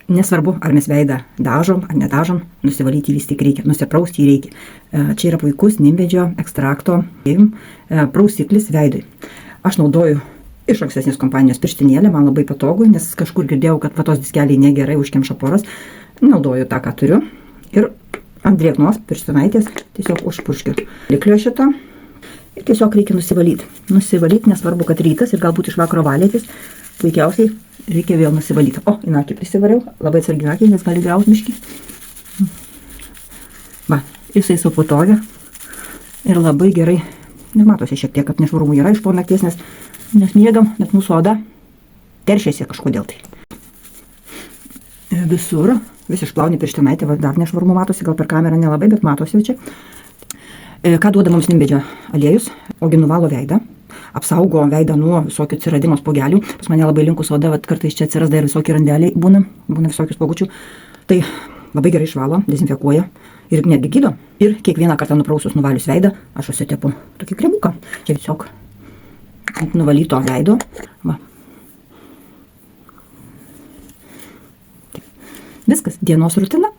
Nesvarbu, ar mes veidą dažom ar nedažom, nusivalyti vis tik reikia, nusiprausti jį reikia. Čia yra puikus nimvedžio ekstrakto prausiklis veidui. Aš naudoju iš ankstesnės kompanijos pirštinėlę, man labai patogu, nes kažkur girdėjau, kad vatos diskeliai negerai užkemša poras. Naudoju tą, ką turiu. Ir ant drėgnos pirštinaitės tiesiog užpurškiu liklio šito. Ir tiesiog reikia nusivalyti. Nusivalyti, nesvarbu, kad rytas ir galbūt iš vakaro valėtis. Puikiausiai reikia vėl nusivalyti. O, į akį prisivariau. Labai atsargiai akį, nes gali griauti biškį. Va, jisai suputoja. Ir labai gerai. Ir matosi šiek tiek, kad nešvarumų yra iš po nakties, nes miegam, bet mūsų oda teršiasi kažkodėl tai. Visur. Vis išplauni pirštinaitę, dar nešvarumų matosi, gal per kamerą nelabai, bet matosi čia. Ką duoda mums nimvedžio aliejus? Ogi nuvalo veidą. Apsaugo veidą nuo visokių atsiradimo spogelių. Pas mane labai linkus oda, kartais čia atsirasda ir visokie randeliai būna visokių spogučių. Tai labai gerai išvalo, dezinfekuoja ir netgi gydo. Ir kiekvieną kartą nuprausus nuvalius veidą, aš užsitepu tokį kremuką. Čia tiesiog ant nuvalyto veido. Va. Viskas, dienos rutina.